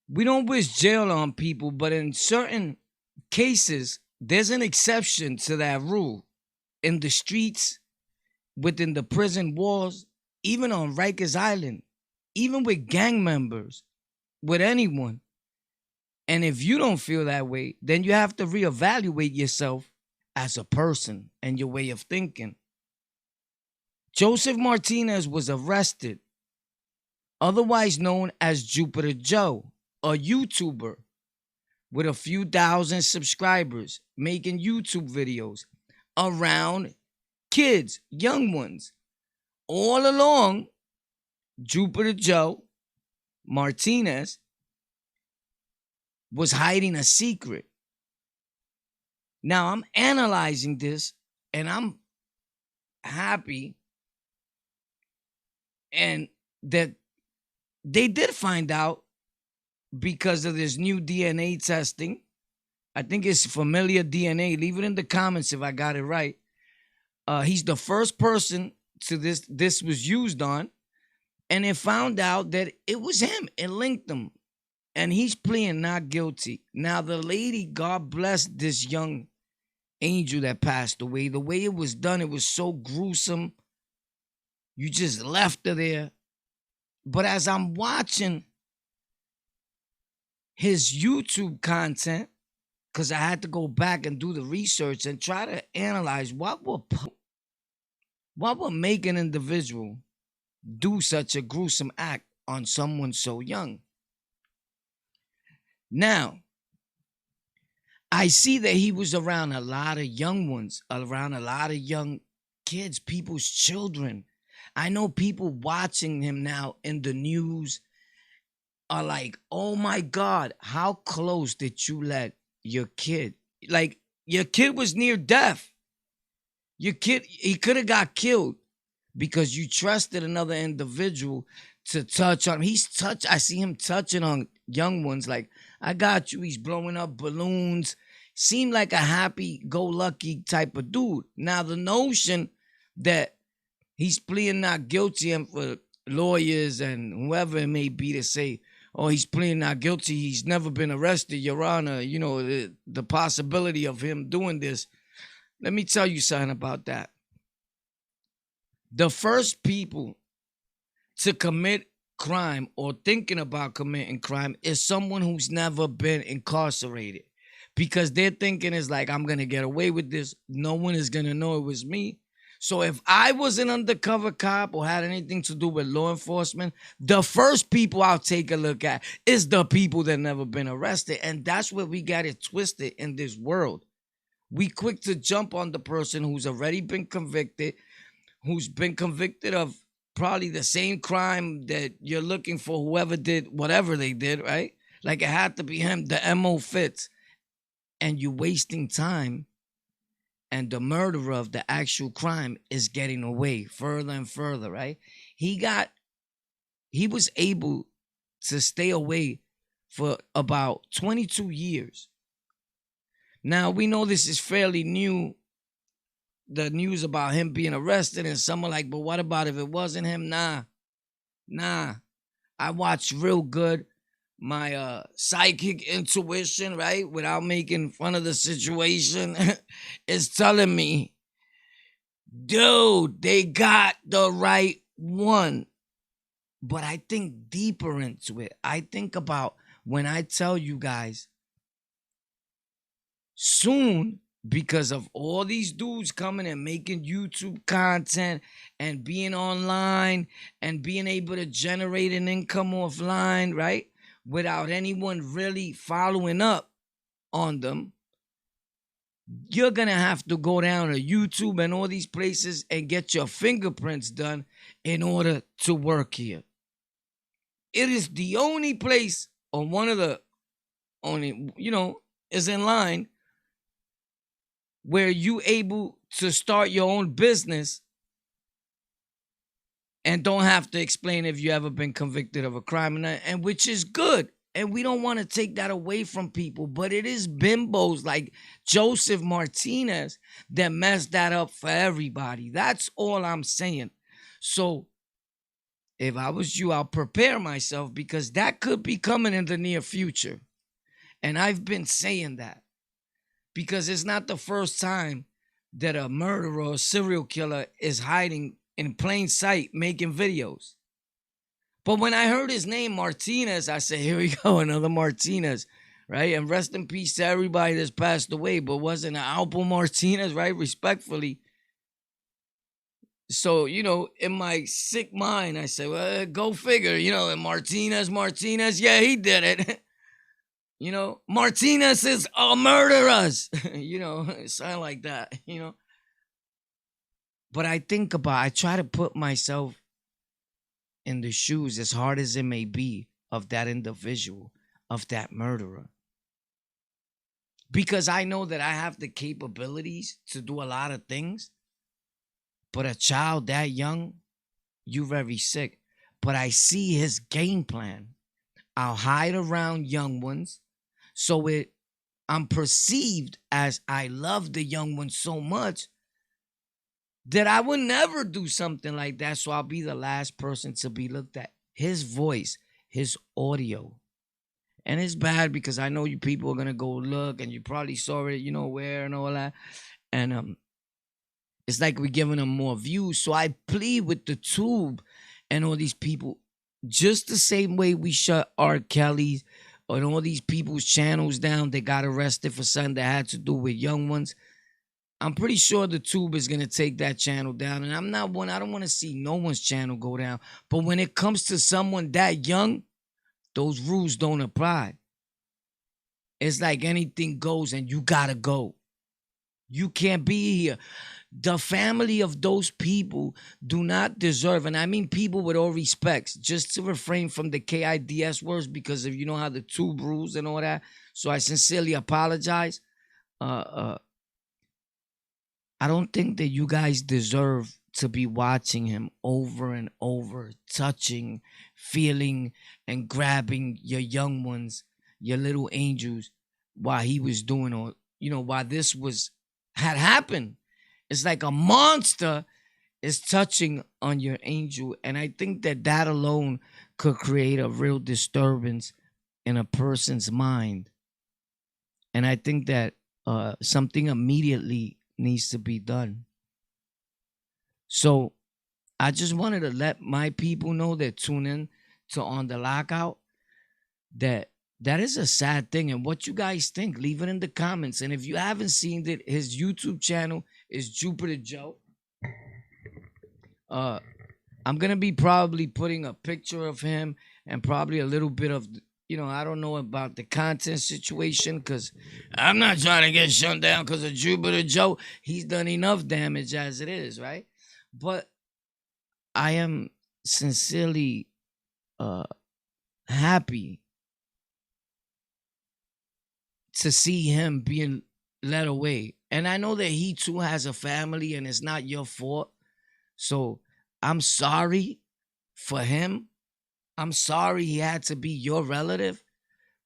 We don't wish jail on people, but in certain cases, there's an exception to that rule. In the streets, within the prison walls, even on Rikers Island, even with gang members, with anyone. And if you don't feel that way, then you have to reevaluate yourself as a person and your way of thinking. Joseph Martinez was arrested, otherwise known as Jupiter Joe, a YouTuber with a few thousand subscribers making YouTube videos around kids, young ones. All along, Jupiter Joe Martinez was hiding a secret. Now I'm analyzing this and I'm happy and that they did find out because of this new DNA testing. I think it's familiar DNA. Leave it in the comments if I got it right. He's the first person to this was used on, and it found out that it was him. It linked him, and he's pleading not guilty. Now the lady, God bless this young angel that passed away. The way it was done, it was so gruesome. You just left her there. But as I'm watching his YouTube content, because I had to go back and do the research and try to analyze what would make an individual do such a gruesome act on someone so young. Now, I see that he was around a lot of young ones, around a lot of young kids, people's children. I know people watching him now in the news are like, oh my God, how close did you let your kid? Like, your kid was near death. Your kid, he could have got killed because you trusted another individual to touch on him. I see him touching on young ones like, I got you. He's blowing up balloons. Seemed like a happy-go-lucky type of dude. Now, the notion that he's pleading not guilty, and for lawyers and whoever it may be to say, oh, he's pleading not guilty, he's never been arrested, Your Honor, you know, the possibility of him doing this. Let me tell you something about that. The first people to commit crime or thinking about committing crime is someone who's never been incarcerated, because their thinking is like, I'm going to get away with this. No one is going to know it was me. So if I was an undercover cop or had anything to do with law enforcement, the first people I'll take a look at is the people that never been arrested. And that's where we got it twisted in this world. We quick to jump on the person who's already been convicted, who's been convicted of probably the same crime that you're looking for, whoever did whatever they did, right? Like it had to be him, the MO fits. And you're wasting time, and the murderer of the actual crime is getting away further and further, right? He was able to stay away for about 22 years. Now, we know this is fairly new, the news about him being arrested, and some are like, but what about if it wasn't him? Nah. I watched real good. My psychic intuition, right, without making fun of the situation, is telling me, dude, they got the right one. But I think deeper into it. I think about when I tell you guys, soon, because of all these dudes coming and making YouTube content and being online and being able to generate an income offline, right, without anyone really following up on them, you're going to have to go down to YouTube and all these places and get your fingerprints done in order to work here. It is the only place, or one of the only, is in line where you able to start your own business and don't have to explain if you ever been convicted of a crime, and which is good. And we don't want to take that away from people, but it is bimbos like Joseph Martinez that messed that up for everybody. That's all I'm saying. So If I was you, I'll prepare myself because that could be coming in the near future. And I've been saying that because it's not the first time that a murderer or serial killer is hiding in plain sight making videos. But when I heard his name, Martinez, I said, here we go, another Martinez, right? And rest in peace to everybody that's passed away, but wasn't an Alpo Martinez, right? Respectfully. So, in my sick mind, I said, well, go figure, and Martinez, yeah, he did it. Martinez is murderers, something like that. But I try to put myself in the shoes, as hard as it may be, of that individual, of that murderer. Because I know that I have the capabilities to do a lot of things. But a child that young, you very sick. But I see his game plan. I'll hide around young ones. So I'm perceived as I love the young ones so much that I would never do something like that. So I'll be the last person to be looked at. His voice, his audio. And it's bad because I know you people are going to go look and you probably saw it, where and all that. And it's like we're giving them more views. So I plead with the Tube and all these people, just the same way we shut R. Kelly's and all these people's channels down that got arrested for something that had to do with young ones. I'm pretty sure the Tube is going to take that channel down. And I don't want to see no one's channel go down. But when it comes to someone that young, those rules don't apply. It's like anything goes and you got to go. You can't be here. The family of those people do not deserve, and I mean people with all respects, just to refrain from the KIDS words because of how the Tube rules and all that. So I sincerely apologize. I don't think that you guys deserve to be watching him over and over, touching, feeling, and grabbing your young ones, your little angels, while he was doing all, while this had happened. It's like a monster is touching on your angel. And I think that alone could create a real disturbance in a person's mind. And I think that something immediately needs to be done. So I just wanted to let my people know that tune in to On the Lockout that is a sad thing. And what you guys think, leave it in the comments. And if you haven't seen it, his YouTube channel is Jupiter Joe. I'm going to be probably putting a picture of him and probably a little bit of, I don't know about the content situation because I'm not trying to get shut down because of Jupiter Joe. He's done enough damage as it is, right? But I am sincerely happy to see him being led away. And I know that he too has a family and it's not your fault. So I'm sorry for him. I'm sorry he had to be your relative,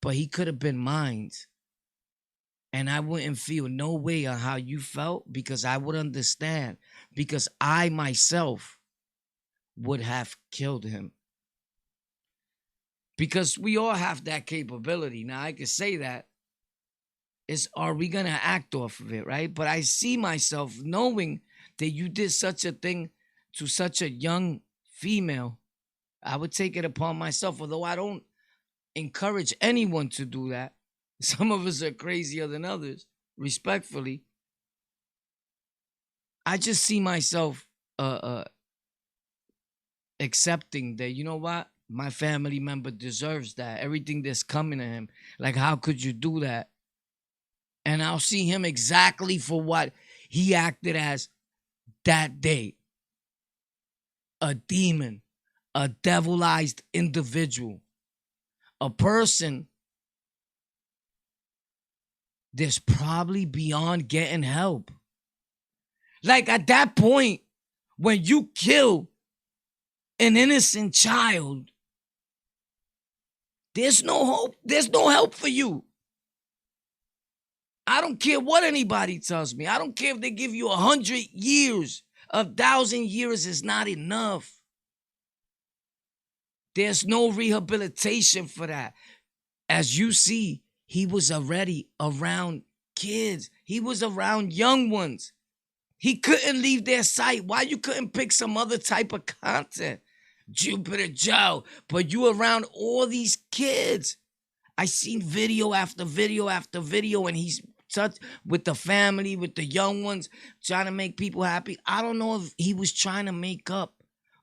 but he could have been mine. And I wouldn't feel no way on how you felt because I would understand because I myself would have killed him. Because we all have that capability. Now I can say that. Are we going to act off of it, right? But I see myself knowing that you did such a thing to such a young female. I would take it upon myself, although I don't encourage anyone to do that. Some of us are crazier than others, respectfully. I just see myself accepting that, you know what? My family member deserves that. Everything that's coming to him. Like, how could you do that? And I'll see him exactly for what he acted as that day. A demon, a devilized individual, a person that's probably beyond getting help. Like at that point, when you kill an innocent child, there's no hope. There's no help for you. I don't care what anybody tells me. I don't care if they give you 100 years. 1,000 years is not enough. There's no rehabilitation for that. As you see, he was already around kids. He was around young ones. He couldn't leave their sight. Why you couldn't pick some other type of content? Jupiter Joe, but you around all these kids. I seen video after video after video, and he's touched with the family, with the young ones, trying to make people happy. I don't know if he was trying to make up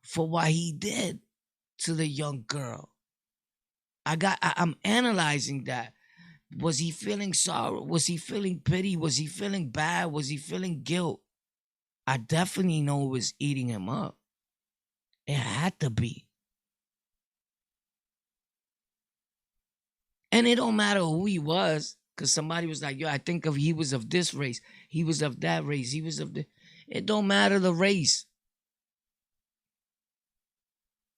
for what he did to the young girl. I'm analyzing that. Was he feeling sorrow? Was he feeling pity? Was he feeling bad? Was he feeling guilt? I definitely know it was eating him up. It had to be. And it don't matter who he was, because somebody was like, yo, I think of he was of this race. He was of that race. He was of the... It don't matter the race.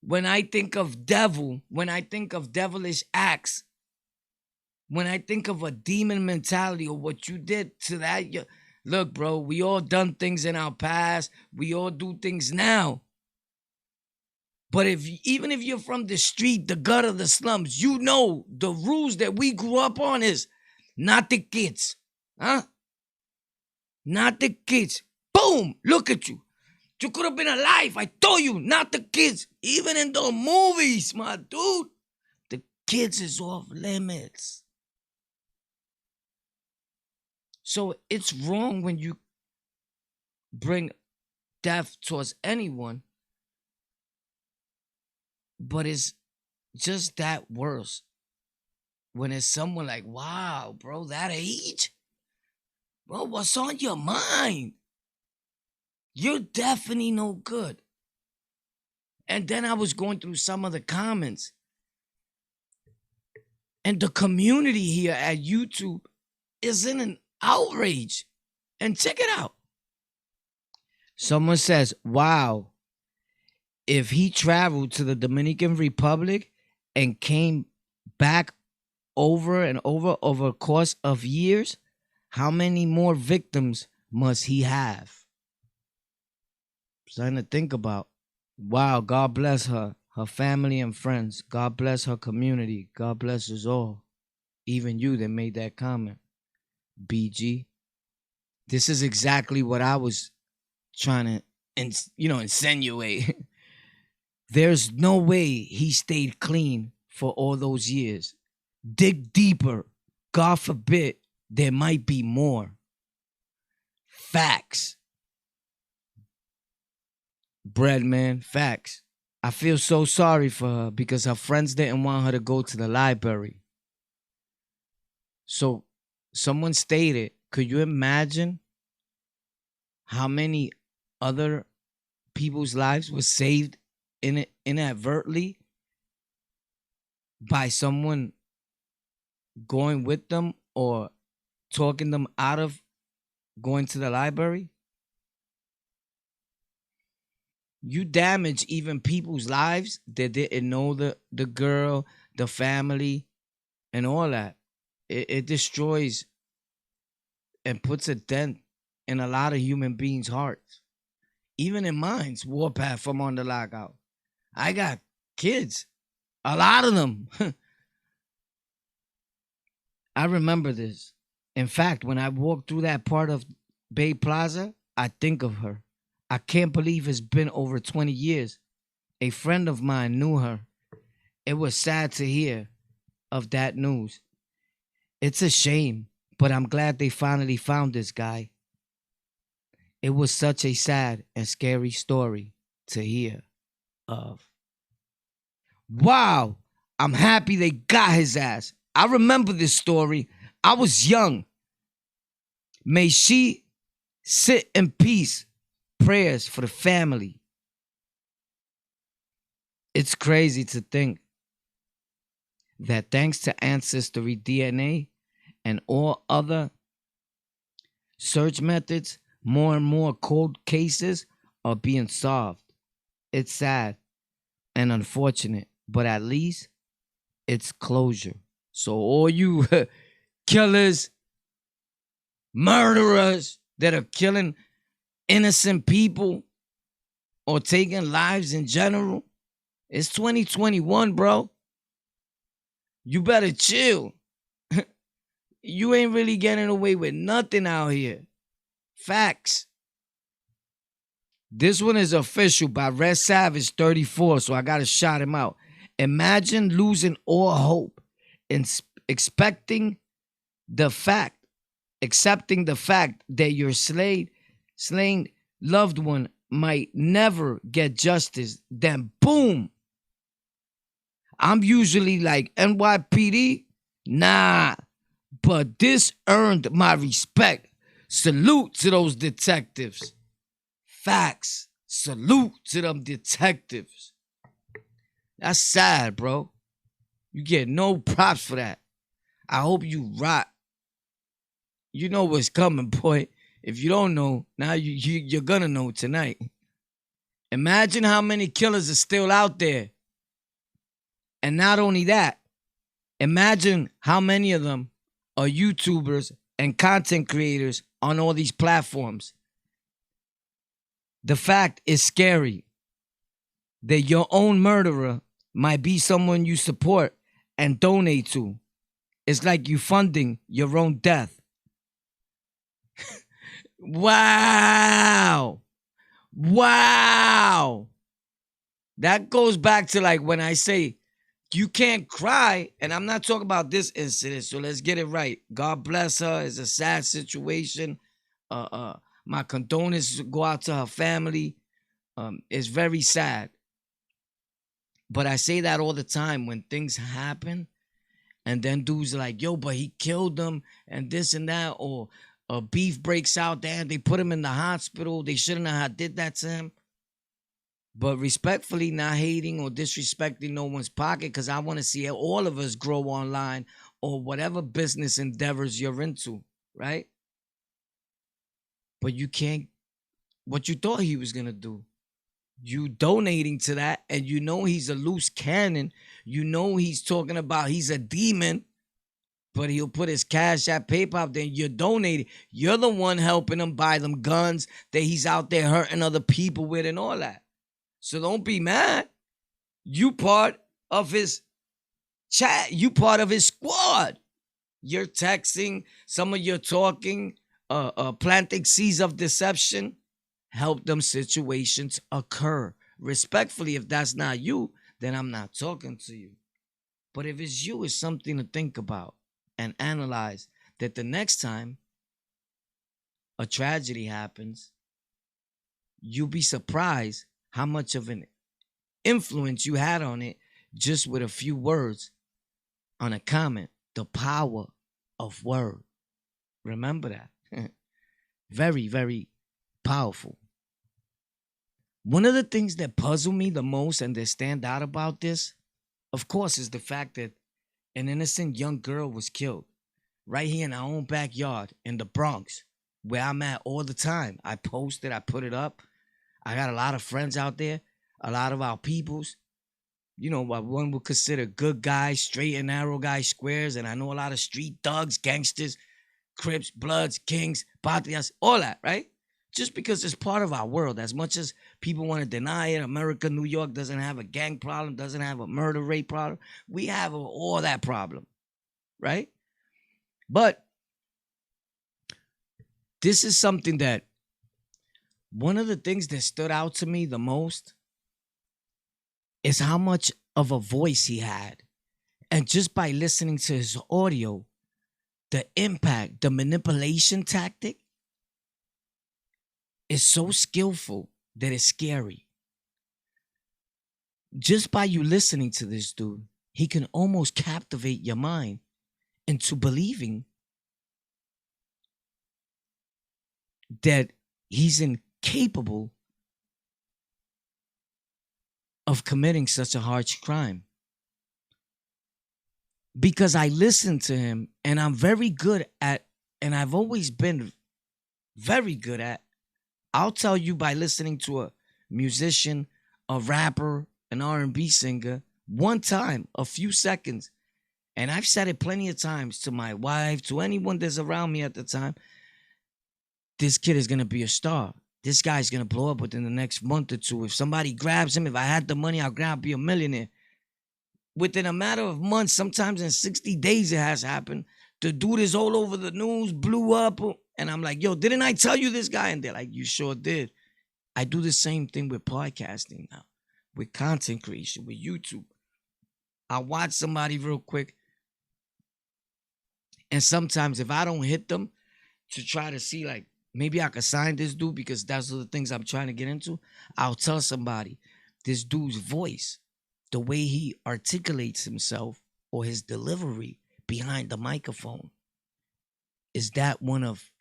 When I think of devil, when I think of devilish acts, when I think of a demon mentality or what you did to that... Look, bro, we all done things in our past. We all do things now. But even if you're from the street, the gutter, the slums, you know the rules that we grew up on is not the kids. Huh? Not the kids. Boom! Look at you. You could have been alive. I told you, not the kids. Even in the movies, my dude, the kids is off limits. So it's wrong when you bring death towards anyone, but it's just that worse when it's someone like, wow, bro, that age? Bro, what's on your mind? You're definitely no good. And then I was going through some of the comments, and the community here at YouTube is in an outrage. And check it out. Someone says, wow, if he traveled to the Dominican Republic and came back over and over a course of years, how many more victims must he have? Something to think about. Wow, God bless her family and friends. God bless her community. God bless us all. Even you that made that comment. BG. This is exactly what I was trying to, insinuate. There's no way he stayed clean for all those years. Dig deeper. God forbid there might be more. Facts. Bread, man. Facts. I feel so sorry for her because her friends didn't want her to go to the library. So someone stated, could you imagine how many other people's lives were saved inadvertently by someone going with them or talking them out of going to the library? You damage even people's lives that didn't know the girl, the family, and all that. It destroys and puts a dent in a lot of human beings' hearts. Even in mine's, Warpath from on the lockout. I got kids. A lot of them. I remember this. In fact, when I walk through that part of Bay Plaza, I think of her. I can't believe it's been over 20 years. A friend of mine knew her. It was sad to hear of that news. It's a shame, but I'm glad they finally found this guy. It was such a sad and scary story to hear of. Wow, I'm happy they got his ass. I remember this story. I was young. May she sit in peace. Prayers for the family. It's crazy to think that thanks to Ancestry DNA and all other search methods, more and more cold cases are being solved. It's sad and unfortunate, but at least it's closure. So all you killers, murderers that are killing innocent people or taking lives in general, It's 2021, bro. You better chill. You ain't really getting away with nothing out here. Facts. This one is official by Red Savage 34, so I gotta shout him out. Imagine losing all hope and expecting the fact, accepting the fact that your slain loved one might never get justice. Then boom. I'm usually like NYPD. Nah, but this earned my respect. Salute to those detectives. Facts. Salute to them detectives. That's sad, bro. You get no props for that. I hope you rot. You know what's coming, boy. If you don't know, now you're gonna know tonight. Imagine how many killers are still out there. And not only that, imagine how many of them are YouTubers and content creators on all these platforms. The fact is scary that your own murderer might be someone you support and donate to. It's like you funding your own death. Wow. Wow. That goes back to like when I say you can't cry, and I'm not talking about this incident, so let's get it right. God bless her. It's a sad situation. My condolences go out to her family. It's very sad. But I say that all the time when things happen, and then dudes are like, yo, but he killed them, and this and that, or beef breaks out there, and they put him in the hospital. They shouldn't have did that to him. But respectfully, not hating or disrespecting no one's pocket, because I want to see all of us grow online or whatever business endeavors you're into, right? But you can't, what you thought he was going to do. You donating to that, and you know he's a loose cannon. You know he's talking about he's a demon, but he'll put his cash at PayPal. Then you're donating. You're the one helping him buy them guns that he's out there hurting other people with and all that. So don't be mad. You part of his chat. You part of his squad. You're texting. Some of you talking, planting seeds of deception. Help them situations occur. Respectfully, if that's not you, then I'm not talking to you. But if it's you, it's something to think about and analyze, that the next time a tragedy happens, you'll be surprised how much of an influence you had on it just with a few words on a comment. The power of word. Remember that. Very, very powerful. One of the things that puzzle me the most and that stand out about this, of course, is the fact that an innocent young girl was killed right here in our own backyard in the Bronx, where I'm at all the time. I post it, I put it up. I got a lot of friends out there, a lot of our peoples, you know, what one would consider good guys, straight and narrow guys, squares. And I know a lot of street thugs, gangsters, Crips, Bloods, Kings, Patrias, all that, right? Just because it's part of our world. As much as people want to deny it, America, New York doesn't have a gang problem, doesn't have a murder rate problem. We have all that problem, right? But this is something that, one of the things that stood out to me the most is how much of a voice he had. And just by listening to his audio, the impact, the manipulation tactic is so skillful that it's scary. Just by you listening to this dude, he can almost captivate your mind into believing that he's incapable of committing such a harsh crime. Because I listen to him, and I'm very good at, and I've always been very good at, I'll tell you by listening to a musician, a rapper, an R&B singer, one time, a few seconds, and I've said it plenty of times to my wife, to anyone that's around me at the time, this kid is going to be a star. this guy's gonna blow up within the next month or two. If somebody grabs him, if I had the money, I'll be a millionaire. Within a matter of months, sometimes in 60 days, it has happened. The dude is all over the news, blew up. And I'm like, yo, didn't I tell you this guy? And they're like, you sure did. I do the same thing with podcasting now, with content creation, with YouTube. I watch somebody real quick. And sometimes if I don't hit them to try to see, like, maybe I could sign this dude because that's the things I'm trying to get into, I'll tell somebody this dude's voice, the way he articulates himself or his delivery behind the microphone, is that one of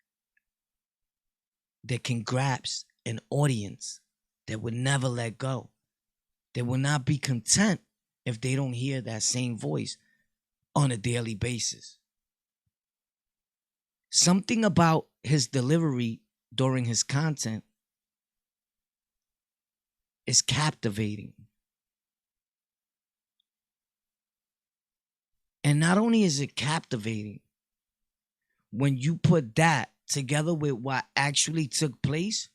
that can grasp an audience that would never let go. They will not be content if they don't hear that same voice on a daily basis. Something about his delivery during his content is captivating. And not only is it captivating, when you put that together with what actually took place,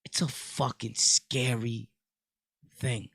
it's a fucking scary thing.